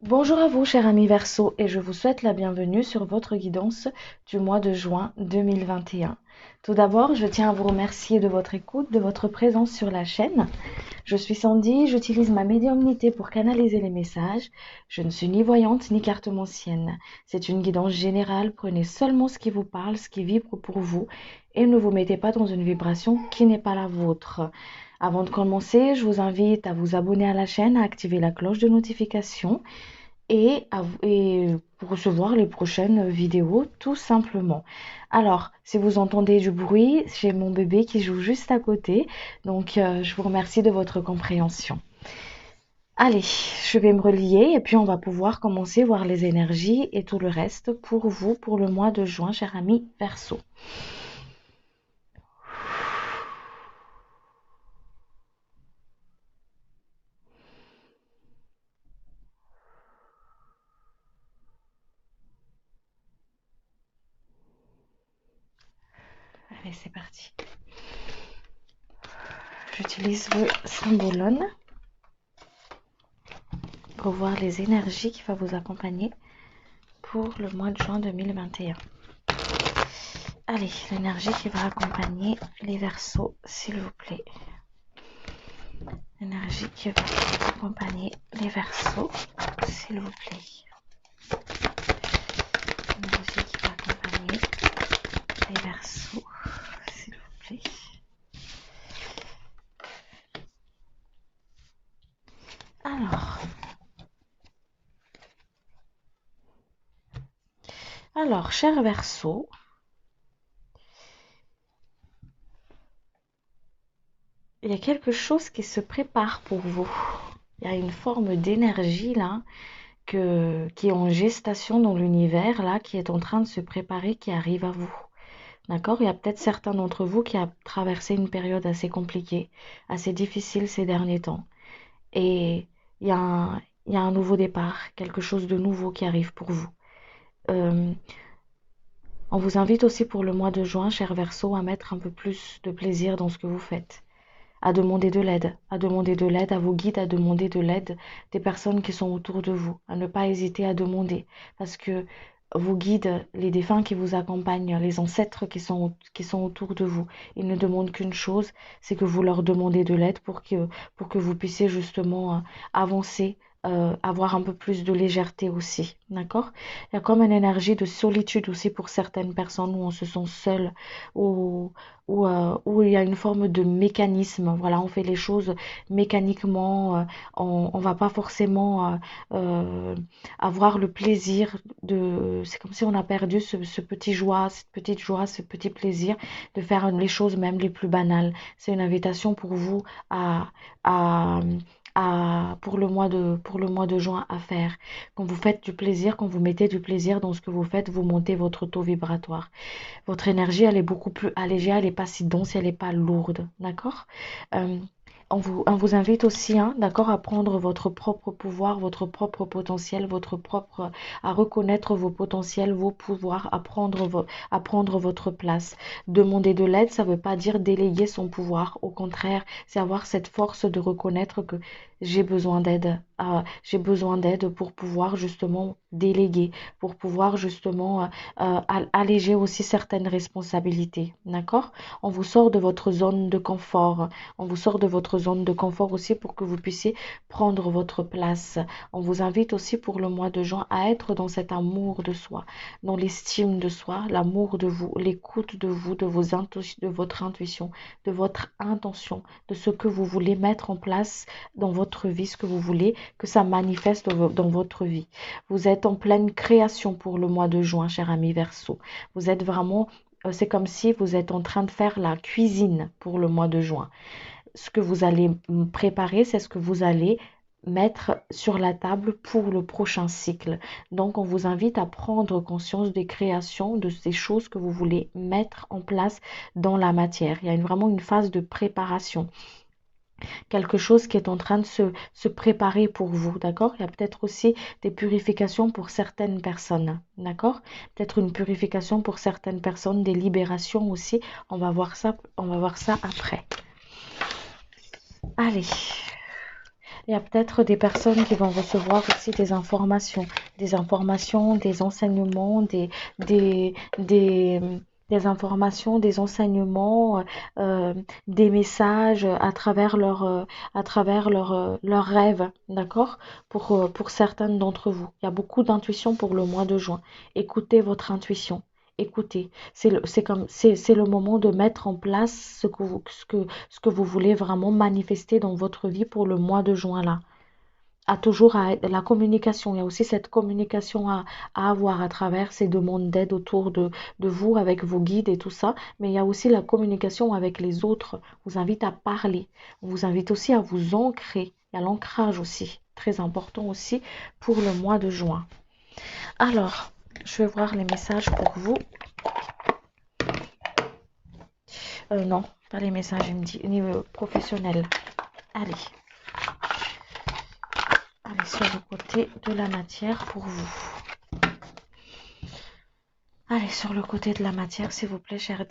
Bonjour à vous, chers amis Verseau, et je vous souhaite la bienvenue sur votre guidance du mois de juin 2021. Tout d'abord, je tiens à vous remercier de votre écoute, de votre présence sur la chaîne. Je suis Sandy, j'utilise ma médiumnité pour canaliser les messages. Je ne suis ni voyante ni cartomancienne. C'est une guidance générale, prenez seulement ce qui vous parle, ce qui vibre pour vous, et ne vous mettez pas dans une vibration qui n'est pas la vôtre. Avant de commencer, je vous invite à vous abonner à la chaîne, à activer la cloche de notification et pour recevoir les prochaines vidéos tout simplement. Alors, si vous entendez du bruit, j'ai mon bébé qui joue juste à côté, donc je vous remercie de votre compréhension. Allez, je vais me relier et puis on va pouvoir commencer à voir les énergies et tout le reste pour vous pour le mois de juin, cher ami Verseau. Allez, c'est parti. J'utilise le symbolone pour voir les énergies qui vont vous accompagner pour le mois de juin 2021. Allez, l'énergie qui va accompagner les Verseaux, s'il vous plaît. L'énergie qui va accompagner les Verseaux, s'il vous plaît. L'énergie qui va accompagner les Verseaux, s'il vous plaît. Alors, cher Verseau, il y a quelque chose qui se prépare pour vous. Il y a une forme d'énergie là qui est en gestation dans l'univers là, qui est en train de se préparer, qui arrive à vous. D'accord? Il y a peut-être certains d'entre vous qui a traversé une période assez compliquée, assez difficile ces derniers temps. Et il y a un nouveau départ, quelque chose de nouveau qui arrive pour vous. Euh, on vous invite aussi pour le mois de juin, cher Verseau, à mettre un peu plus de plaisir dans ce que vous faites, à demander de l'aide, à vos guides, à demander de l'aide des personnes qui sont autour de vous, à ne pas hésiter à demander, parce que vos guides, les défunts qui vous accompagnent, les ancêtres qui sont autour de vous, ils ne demandent qu'une chose, c'est que vous leur demandez de l'aide pour que vous puissiez justement avancer, avoir un peu plus de légèreté aussi, d'accord? Il y a comme une énergie de solitude aussi pour certaines personnes où on se sent seul, où où il y a une forme de mécanisme. Voilà, on fait les choses mécaniquement. On va pas forcément avoir le plaisir de. C'est comme si on a perdu ce petit joie, cette petite joie, ce petit plaisir de faire les choses même les plus banales. C'est une invitation pour vous à, à pour le mois de juin à faire. Quand vous faites du plaisir, quand vous mettez du plaisir dans ce que vous faites, vous montez votre taux vibratoire. Votre énergie, elle est beaucoup plus allégée, elle n'est pas si dense, elle n'est pas lourde, d'accord? Euh, on vous invite aussi, hein, d'accord, à prendre votre propre pouvoir, votre propre potentiel, à reconnaître vos potentiels, vos pouvoirs, à prendre votre place. Demander de l'aide, ça ne veut pas dire déléguer son pouvoir. Au contraire, c'est avoir cette force de reconnaître que j'ai besoin d'aide. J'ai besoin d'aide pour pouvoir justement déléguer, pour pouvoir justement alléger aussi certaines responsabilités, d'accord? On vous sort de votre zone de confort. On vous sort de votre zone de confort aussi pour que vous puissiez prendre votre place. On vous invite aussi pour le mois de juin à être dans cet amour de soi, dans l'estime de soi, l'amour de vous, l'écoute de vous, de votre intuition, de votre intention, de ce que vous voulez mettre en place dans votre vie, ce que vous voulez que ça manifeste dans votre vie. Vous êtes en pleine création pour le mois de juin, cher ami Verseau. Vous êtes vraiment, c'est comme si vous êtes en train de faire la cuisine pour le mois de juin. Ce que vous allez préparer, c'est ce que vous allez mettre sur la table pour le prochain cycle. Donc, on vous invite à prendre conscience des créations, de ces choses que vous voulez mettre en place dans la matière. Il y a vraiment une phase de préparation, quelque chose qui est en train de se préparer pour vous, d'accord? Il y a peut-être aussi des purifications pour certaines personnes, d'accord? Peut-être une purification pour certaines personnes, des libérations aussi. On va voir ça après. Allez, Il y a peut-être des personnes qui vont recevoir aussi des informations, des enseignements, des, des informations, des enseignements, euh, des messages à travers leurs rêves, d'accord? Pour certaines d'entre vous. Il y a beaucoup d'intuition pour le mois de juin. Écoutez votre intuition. Écoutez, c'est le moment de mettre en place ce que vous voulez vraiment manifester dans votre vie pour le mois de juin là. La communication, il y a aussi cette communication à avoir à travers ces demandes d'aide autour de vous avec vos guides et tout ça, mais il y a aussi la communication avec les autres. On vous invite à parler, on vous invite aussi à vous ancrer. Il y a l'ancrage aussi, très important aussi pour le mois de juin. Alors, je vais voir les messages pour vous. Non, pas les messages, il me dit niveau professionnel. Allez. Allez sur le côté de la matière pour vous. Allez sur le côté de la matière, s'il vous plaît, cher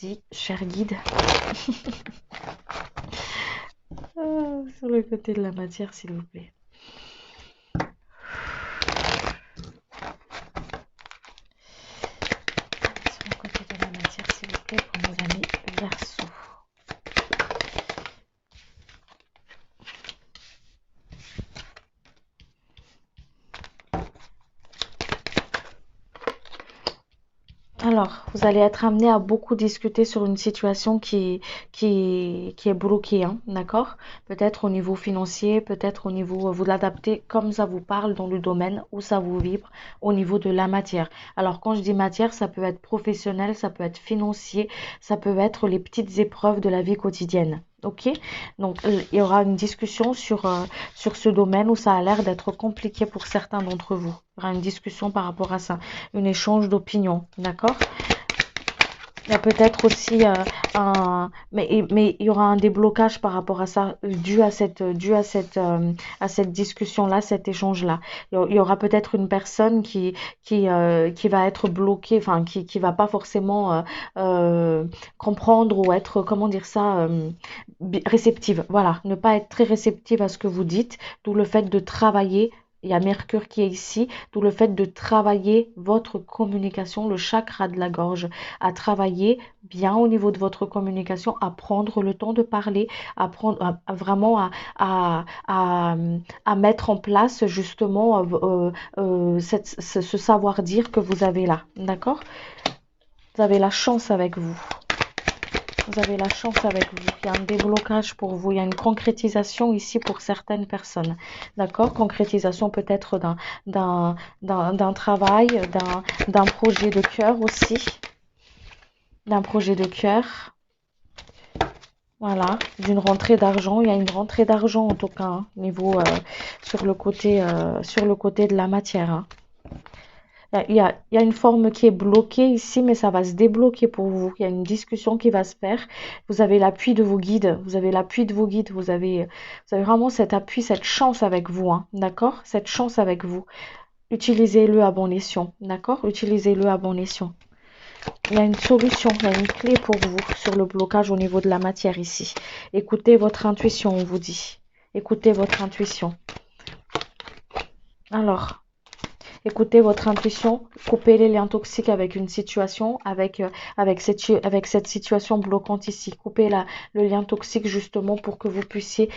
guide. Sur le côté de la matière, s'il vous plaît. Allez sur le côté de la matière, s'il vous plaît, pour nos amis Verseaux. Alors, vous allez être amené à beaucoup discuter sur une situation qui est bloquée, hein, d'accord? Peut-être au niveau financier, peut-être au niveau, vous l'adaptez comme ça vous parle dans le domaine où ça vous vibre, au niveau de la matière. Alors, quand je dis matière, ça peut être professionnel, ça peut être financier, ça peut être les petites épreuves de la vie quotidienne. Ok, donc il y aura une discussion sur ce domaine où ça a l'air d'être compliqué pour certains d'entre vous. Il y aura une discussion par rapport à ça, un échange d'opinions, d'accord? Il y a peut-être aussi mais il y aura un déblocage par rapport à ça, à cette discussion-là, cet échange-là. Il y aura peut-être une personne qui va être bloquée, enfin, qui va pas forcément comprendre ou être, comment dire ça, réceptive. Voilà, ne pas être très réceptive à ce que vous dites, d'où le fait de travailler. Il y a Mercure qui est ici, d'où le fait de travailler votre communication, le chakra de la gorge, à travailler bien au niveau de votre communication, à prendre le temps de parler, vraiment à mettre en place justement ce savoir-dire que vous avez là. D'accord? Vous avez la chance avec vous. Vous avez la chance avec vous. Il y a un déblocage pour vous. Il y a une concrétisation ici pour certaines personnes. D'accord? Concrétisation peut-être d'un travail, d'un projet de cœur aussi. D'un projet de cœur. Voilà. D'une rentrée d'argent. Il y a une rentrée d'argent en tout cas. Hein, niveau sur le côté de la matière. Hein. Il y a une forme qui est bloquée ici, mais ça va se débloquer pour vous. Il y a une discussion qui va se faire. Vous avez l'appui de vos guides. Vous avez l'appui de vos guides. Vous avez vraiment cet appui, cette chance avec vous. Hein, d'accord? Cette chance avec vous. Utilisez-le à bon escient. D'accord? Utilisez-le à bon escient. Il y a une solution, il y a une clé pour vous sur le blocage au niveau de la matière ici. Écoutez votre intuition, on vous dit. Écoutez votre intuition. Alors, écoutez votre intuition, coupez les liens toxiques avec une situation, avec cette situation bloquante ici. Coupez le lien toxique justement pour que vous puissiez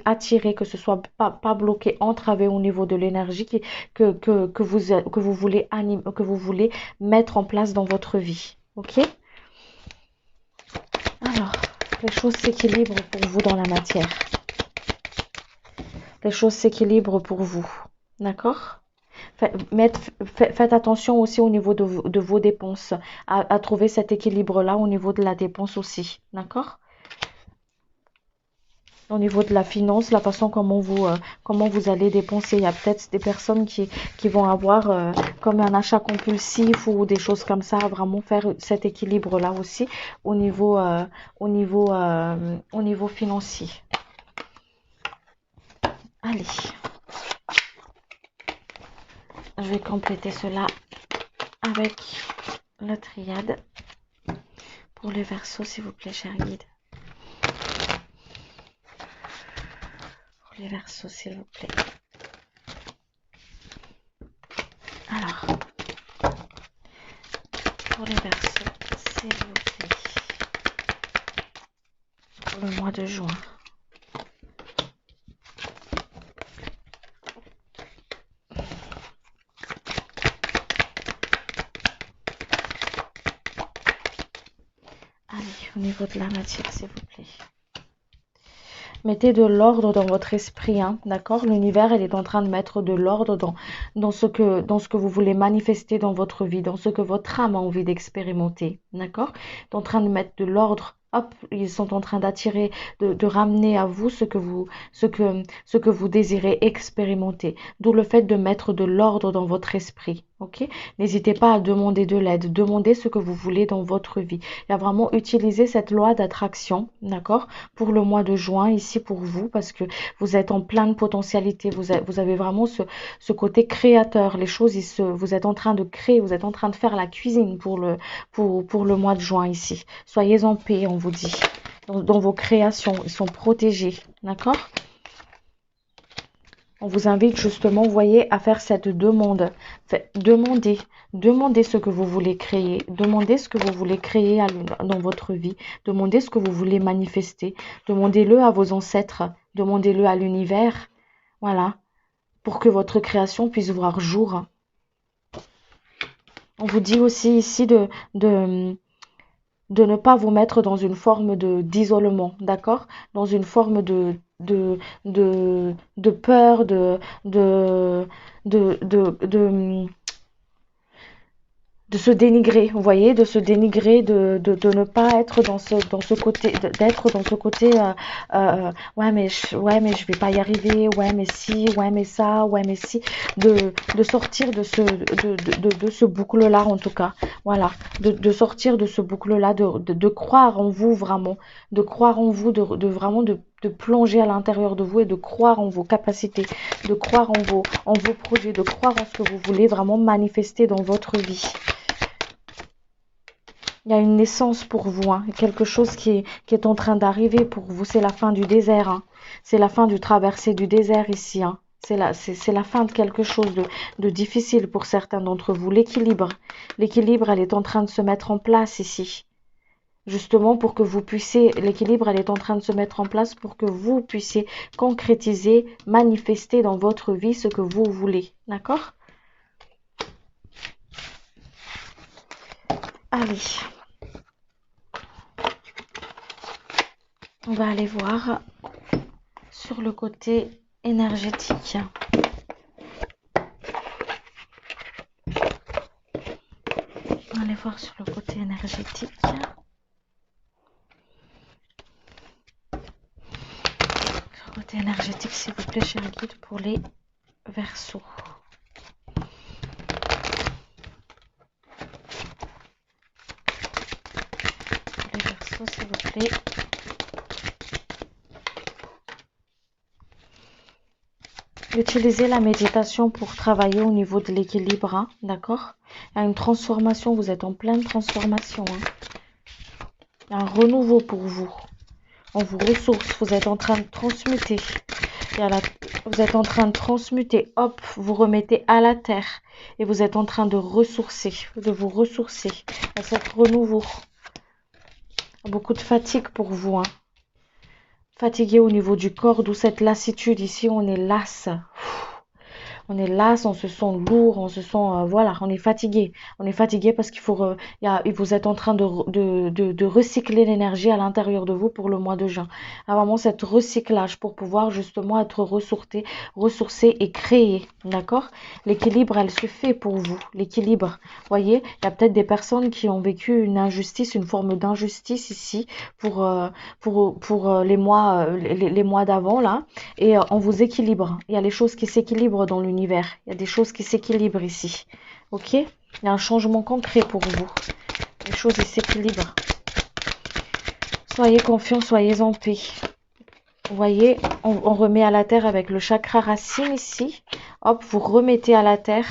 attirer, que ce soit pas bloqué, entravé au niveau de l'énergie que vous voulez que vous voulez mettre en place dans votre vie. Ok? Alors, les choses s'équilibrent pour vous dans la matière. Les choses s'équilibrent pour vous. D'accord? Faites attention aussi au niveau de vos dépenses, à trouver cet équilibre-là au niveau de la dépense aussi, d'accord? Au niveau de la finance, la façon comment vous allez dépenser. Il y a peut-être des personnes qui vont avoir comme un achat compulsif ou des choses comme ça, vraiment faire cet équilibre-là aussi au niveau financier. Allez. Je vais compléter cela avec la triade pour les Verseaux, s'il vous plaît, cher guide. Pour les Verseaux, s'il vous plaît. Alors, pour les Verseaux, s'il vous plaît. Pour le mois de juin. Allez, au niveau de la matière, s'il vous plaît. Mettez de l'ordre dans votre esprit, hein, d'accord? L'univers, il est en train de mettre de l'ordre dans ce que vous voulez manifester dans votre vie, dans ce que votre âme a envie d'expérimenter, d'accord? Il est en train de mettre de l'ordre. Hop, ils sont en train d'attirer, de ramener à vous ce que vous désirez expérimenter. D'où le fait de mettre de l'ordre dans votre esprit, ok? N'hésitez pas à demander de l'aide, demandez ce que vous voulez dans votre vie. Il y a vraiment utilisé cette loi d'attraction, d'accord? Pour le mois de juin, ici pour vous, parce que vous êtes en pleine potentialité, vous avez vraiment ce côté créateur, les choses, vous êtes en train de créer, vous êtes en train de faire la cuisine pour le mois de juin ici. Soyez en paix, on vous dit, dans vos créations, ils sont protégés, d'accord? On vous invite justement, vous voyez, à faire cette demande. Demandez ce que vous voulez créer. Demandez ce que vous voulez créer dans votre vie. Demandez ce que vous voulez manifester. Demandez-le à vos ancêtres. Demandez-le à l'univers. Voilà. Pour que votre création puisse voir jour. On vous dit aussi ici de ne pas vous mettre dans une forme d'isolement, d'accord? Dans une forme de peur, de se dénigrer, vous voyez, de se dénigrer, de ne pas être dans ce côté, d'être dans ce côté, ouais mais je vais pas y arriver, ouais mais si, ouais mais ça, ouais mais si, de sortir de ce boucle-là en tout cas, voilà, de sortir de ce boucle-là, de croire en vous vraiment, de croire en vous, de vraiment de plonger à l'intérieur de vous et de croire en vos capacités, de croire en vos projets, de croire en ce que vous voulez vraiment manifester dans votre vie. Il y a une naissance pour vous, hein, quelque chose qui est en train d'arriver pour vous. C'est la fin du désert, hein. C'est la fin du traversée du désert ici. Hein. C'est la fin de quelque chose de difficile pour certains d'entre vous. L'équilibre, elle est en train de se mettre en place ici. Justement pour que vous puissiez, l'équilibre, elle est en train de se mettre en place pour que vous puissiez concrétiser, manifester dans votre vie ce que vous voulez. D'accord ? Allez. On va aller voir sur le côté énergétique. On va aller voir sur le côté énergétique. Sur le côté énergétique, s'il vous plaît, cher guide, pour les Verseaux. Pour les Verseaux, s'il vous plaît. Utilisez la méditation pour travailler au niveau de l'équilibre, hein, d'accord? Il y a une transformation, vous êtes en pleine transformation. Hein. Il y a un renouveau pour vous. On vous ressource, vous êtes en train de transmuter. Vous êtes en train de transmuter, hop, vous remettez à la terre. Et vous êtes en train de ressourcer, de vous ressourcer. Il y a cet renouveau. Beaucoup de fatigue pour vous, hein. Fatigué au niveau du corps, d'où cette lassitude. Ici, on est lasse. On est lasse, on se sent lourd, on se sent, voilà, on est fatigué. On est fatigué parce qu'il faut, vous êtes en train de recycler l'énergie à l'intérieur de vous pour le mois de juin. Ah, vraiment cet recyclage pour pouvoir justement être ressourcé et créer, d'accord? L'équilibre, elle se fait pour vous. L'équilibre, voyez, il y a peut-être des personnes qui ont vécu une injustice, une forme d'injustice ici pour les mois d'avant là, et on vous équilibre. Il y a les choses qui s'équilibrent dans l'univers. Il y a des choses qui s'équilibrent ici. Ok? Il y a un changement concret pour vous. Les choses s'équilibrent. Soyez confiants, soyez en paix. Vous voyez, on remet à la terre avec le chakra racine ici. Hop, vous remettez à la terre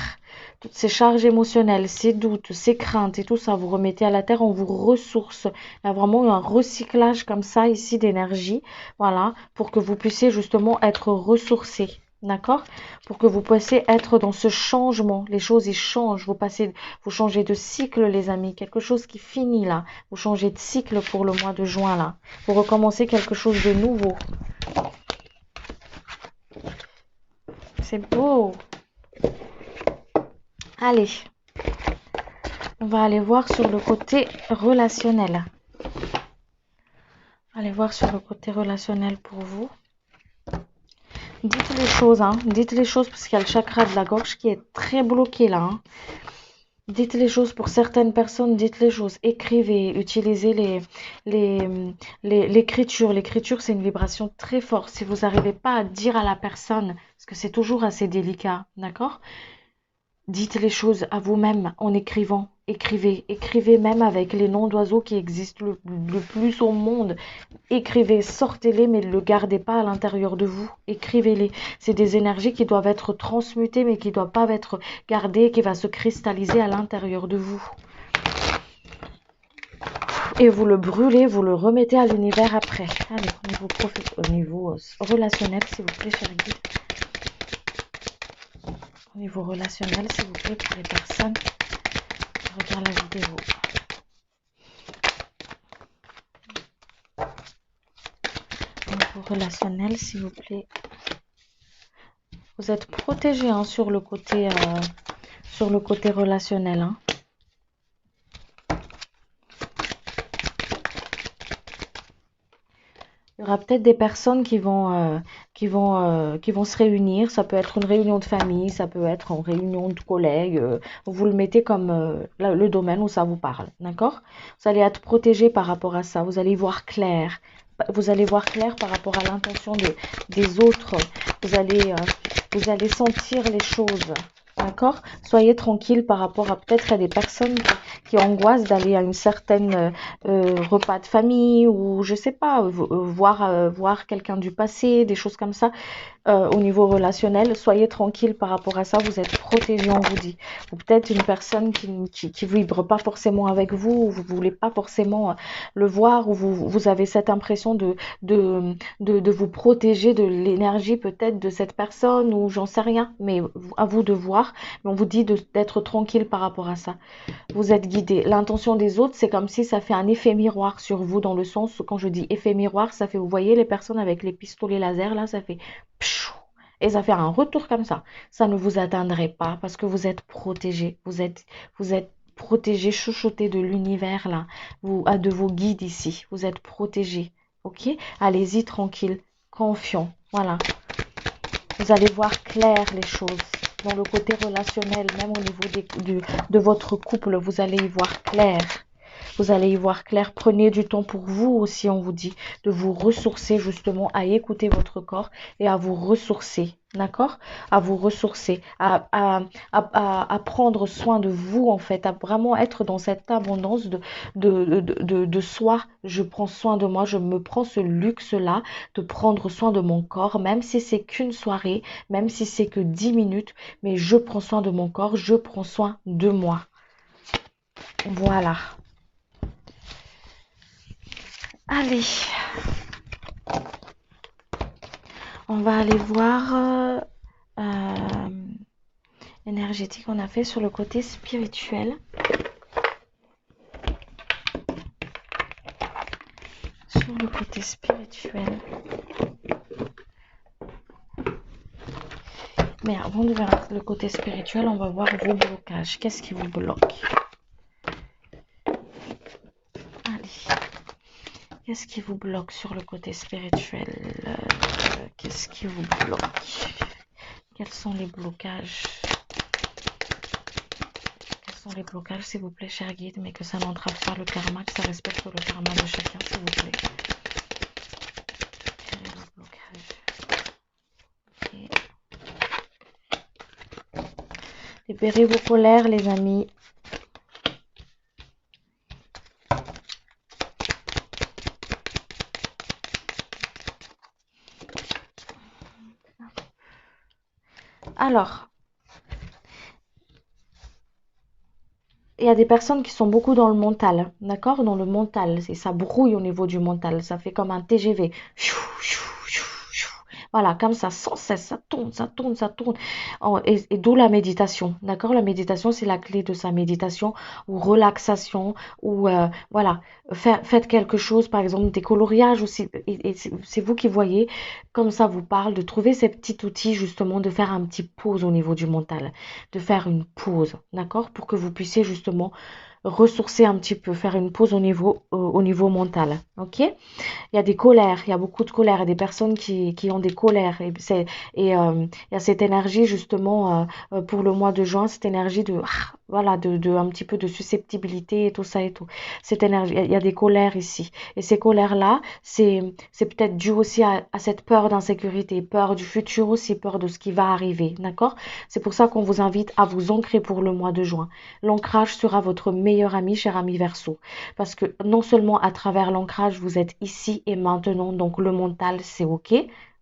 toutes ces charges émotionnelles, ces doutes, ces craintes et tout ça. Vous remettez à la terre, on vous ressource. Il y a vraiment un recyclage comme ça ici d'énergie. Voilà, pour que vous puissiez justement être ressourcé. D'accord? Pour que vous puissiez être dans ce changement. Les choses, ils changent. Vous changez de cycle, les amis. Quelque chose qui finit là. Vous changez de cycle pour le mois de juin là. Vous recommencez quelque chose de nouveau. C'est beau. Allez, on va aller voir sur le côté relationnel. Allez voir sur le côté relationnel pour vous. Dites les choses, hein. Dites les choses parce qu'il y a le chakra de la gorge qui est très bloqué là. Hein. Dites les choses pour certaines personnes, dites les choses. Écrivez, utilisez l'écriture. L'écriture, c'est une vibration très forte. Si vous n'arrivez pas à dire à la personne, parce que c'est toujours assez délicat, d'accord? Dites les choses à vous-même en écrivant. Écrivez. Écrivez même avec les noms d'oiseaux qui existent le plus au monde. Écrivez, sortez-les, mais ne le gardez pas à l'intérieur de vous. Écrivez-les. C'est des énergies qui doivent être transmutées, mais qui ne doivent pas être gardées, qui va se cristalliser à l'intérieur de vous. Et vous le brûlez, vous le remettez à l'univers après. Allez, au niveau relationnel, s'il vous plaît, cher guide. Au niveau relationnel, s'il vous plaît, pour les personnes qui regardent la vidéo. Au niveau relationnel, s'il vous plaît. Vous êtes protégé hein, sur le côté relationnel. Hein. Il y aura peut-être des personnes qui vont se réunir. Ça peut être une réunion de famille, ça peut être une réunion de collègues. Vous le mettez comme le domaine où ça vous parle, d'accord? Vous allez être protégé par rapport à ça. Vous allez y voir clair. Vous allez voir clair par rapport à l'intention des autres. Vous allez sentir les choses. D'accord? Soyez tranquille par rapport à peut-être à des personnes qui angoissent d'aller à une certaine repas de famille ou je sais pas, voir quelqu'un du passé, des choses comme ça. Au niveau relationnel, soyez tranquille par rapport à ça, vous êtes protégé, on vous dit. Ou peut-être une personne qui vibre pas forcément avec vous, ou vous voulez pas forcément le voir, ou vous avez cette impression de vous protéger de l'énergie peut-être de cette personne, ou j'en sais rien, mais à vous de voir. Mais on vous dit d'être tranquille par rapport à ça. Vous êtes guidé. L'intention des autres, c'est comme si ça fait un effet miroir sur vous, dans le sens, quand je dis effet miroir, ça fait, vous voyez les personnes avec les pistolets laser, là, ça fait et ça fait un retour comme ça. Ça ne vous atteindrait pas parce que vous êtes protégé. Vous êtes protégé, chouchouté de l'univers là, de vos guides ici. Vous êtes protégé. Ok? Allez-y tranquille, confiant. Voilà. Vous allez voir clair les choses. Dans le côté relationnel, même au niveau de votre couple, vous allez y voir clair. Vous allez y voir clair. Prenez du temps pour vous aussi, on vous dit, de vous ressourcer justement, à écouter votre corps et à vous ressourcer. D'accord? À vous ressourcer, à prendre soin de vous en fait, à vraiment être dans cette abondance de soi. Je prends soin de moi, je me prends ce luxe-là de prendre soin de mon corps, même si c'est qu'une soirée, même si c'est que 10 minutes, mais je prends soin de mon corps, je prends soin de moi. Voilà. Allez, on va aller voir énergétique. On a fait sur le côté spirituel. Sur le côté spirituel. Mais avant de voir le côté spirituel, on va voir vos blocages. Qu'est-ce qui vous bloque? Allez. Qu'est-ce qui vous bloque sur le côté spirituel? Qu'est-ce qui vous bloque? Quels sont les blocages? Quels sont les blocages, s'il vous plaît, cher guide, mais que ça n'entrave pas le karma, que ça respecte le karma de chacun, s'il vous plaît. Quel est le blocage? Okay. Libérez vos colères, les amis. Alors, il y a des personnes qui sont beaucoup dans le mental, d'accord? Dans le mental, et ça brouille au niveau du mental, ça fait comme un TGV. Chou, chou, chou, chou. Voilà, comme ça, sans cesse, ça tourne, ça tourne, ça tourne. Et d'où la méditation, d'accord? La méditation, c'est la clé de sa méditation ou relaxation ou voilà, faites quelque chose, par exemple des coloriages aussi. Et c'est vous qui voyez, comme ça vous parle, de trouver ces petits outils justement, de faire un petit pause au niveau du mental, de faire une pause, d'accord? Pour que vous puissiez justement ressourcer un petit peu, faire une pause au niveau mental, ok? Il y a des colères, il y a beaucoup de colères, il y a des personnes qui ont des colères. Il y a cette énergie justement pour le mois de juin, cette énergie de voilà, de un petit peu de susceptibilité et tout ça et tout. Cette énergie, il y a des colères ici. Et ces colères-là, c'est peut-être dû aussi à cette peur d'insécurité, peur du futur aussi, peur de ce qui va arriver, d'accord? C'est pour ça qu'on vous invite à vous ancrer pour le mois de juin. L'ancrage sera votre meilleur ami, cher ami Verseau. Parce que non seulement à travers l'ancrage, vous êtes ici et maintenant, donc le mental, c'est OK,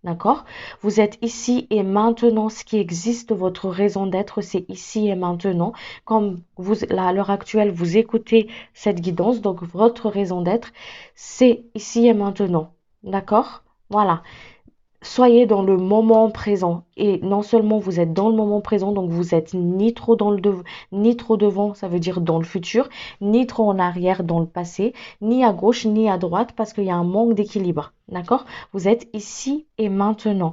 d'accord? Vous êtes ici et maintenant, ce qui existe, votre raison d'être, c'est ici et maintenant. Comme vous, là, à l'heure actuelle, vous écoutez cette guidance, donc votre raison d'être, c'est ici et maintenant, d'accord? Voilà. Soyez dans le moment présent. Et non seulement vous êtes dans le moment présent, donc vous êtes ni trop ni trop devant, ça veut dire dans le futur, ni trop en arrière dans le passé, ni à gauche, ni à droite, parce qu'il y a un manque d'équilibre. D'accord? Vous êtes ici et maintenant.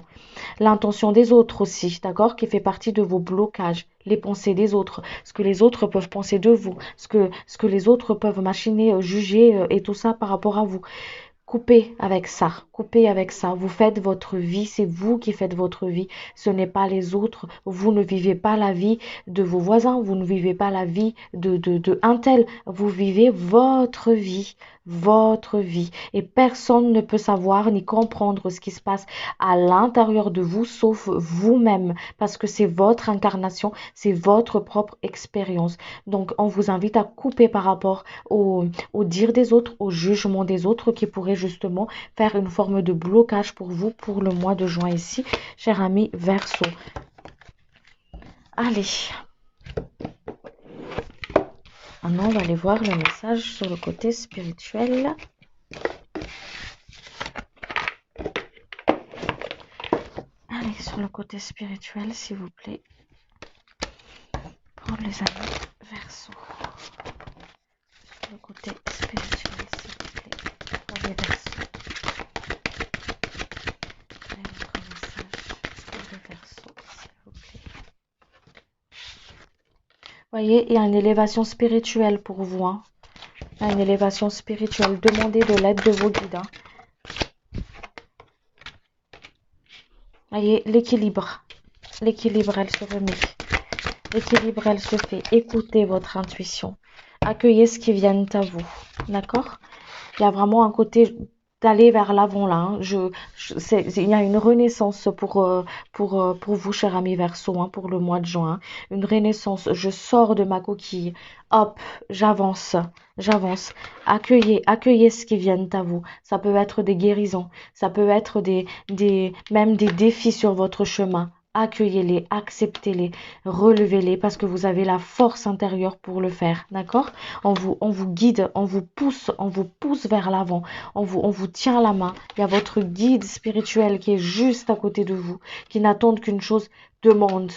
L'intention des autres aussi, d'accord? Qui fait partie de vos blocages. Les pensées des autres, ce que les autres peuvent penser de vous, ce que les autres peuvent machiner, juger et tout ça par rapport à vous. Coupez avec ça, coupez avec ça. Vous faites votre vie, c'est vous qui faites votre vie, ce n'est pas les autres. Vous ne vivez pas la vie de vos voisins, vous ne vivez pas la vie de un tel. Vous vivez votre vie, votre vie. Et personne ne peut savoir ni comprendre ce qui se passe à l'intérieur de vous, sauf vous-même, parce que c'est votre incarnation, c'est votre propre expérience. Donc, on vous invite à couper par rapport au dire des autres, au jugement des autres qui pourrait justement faire une forme de blocage pour vous pour le mois de juin ici, cher ami Verseau. Allez, maintenant on va aller voir le message sur le côté spirituel. Allez, sur le côté spirituel, s'il vous plaît, pour les amis Verseau. Sur le côté spirituel, s'il vous plaît, pour les Verseaux. Voyez, il y a une élévation spirituelle pour vous. Hein. Il y a une élévation spirituelle. Demandez de l'aide de vos guides. Hein. Voyez, l'équilibre. L'équilibre, elle se remet. L'équilibre, elle se fait. Écoutez votre intuition. Accueillez ce qui vient à vous. D'accord? Il y a vraiment un côté d'aller vers l'avant là. Hein. Il y a une renaissance pour vous, cher ami Verseau, hein, pour le mois de juin. Hein. Une renaissance. Je sors de ma coquille. Hop, j'avance. J'avance. Accueillez ce qui vient à vous. Ça peut être des guérisons. Ça peut être même des défis sur votre chemin. Accueillez-les, acceptez-les, relevez-les parce que vous avez la force intérieure pour le faire. D'accord? On vous guide, on vous pousse vers l'avant. On vous tient la main. Il y a votre guide spirituel qui est juste à côté de vous, qui n'attend qu'une chose. Demande,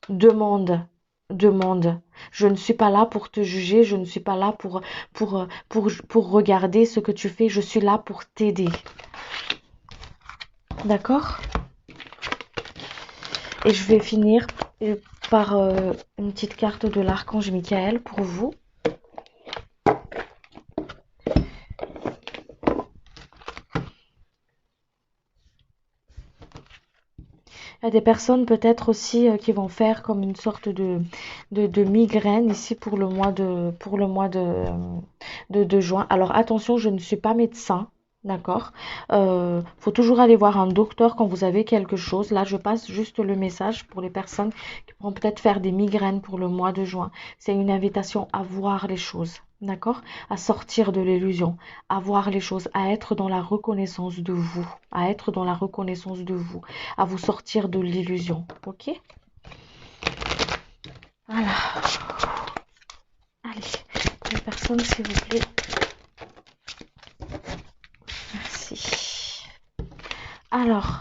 demande, demande. Je ne suis pas là pour te juger. Je ne suis pas là pour regarder ce que tu fais. Je suis là pour t'aider. D'accord? Et je vais finir par une petite carte de l'archange Michael pour vous. Il y a des personnes peut-être aussi qui vont faire comme une sorte de migraine ici pour le mois de juin. Alors attention, je ne suis pas médecin. D'accord. Faut toujours aller voir un docteur quand vous avez quelque chose. Là, je passe juste le message pour les personnes qui vont peut-être faire des migraines pour le mois de juin. C'est une invitation à voir les choses. D'accord? À sortir de l'illusion, à voir les choses, à être dans la reconnaissance de vous, à être dans la reconnaissance de vous, à vous sortir de l'illusion. Ok? Voilà. Allez, deux personnes, s'il vous plaît. Merci. Alors,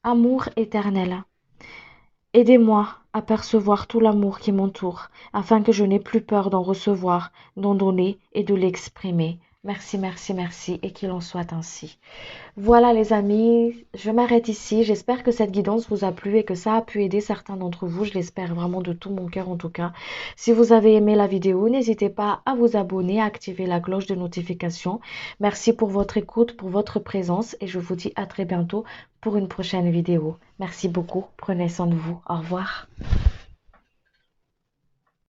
amour éternel. Aidez-moi à percevoir tout l'amour qui m'entoure, afin que je n'ai plus peur d'en recevoir, d'en donner et de l'exprimer. Merci, merci, merci, et qu'il en soit ainsi. Voilà les amis, je m'arrête ici. J'espère que cette guidance vous a plu et que ça a pu aider certains d'entre vous. Je l'espère vraiment de tout mon cœur en tout cas. Si vous avez aimé la vidéo, n'hésitez pas à vous abonner, à activer la cloche de notification. Merci pour votre écoute, pour votre présence et je vous dis à très bientôt pour une prochaine vidéo. Merci beaucoup, prenez soin de vous. Au revoir.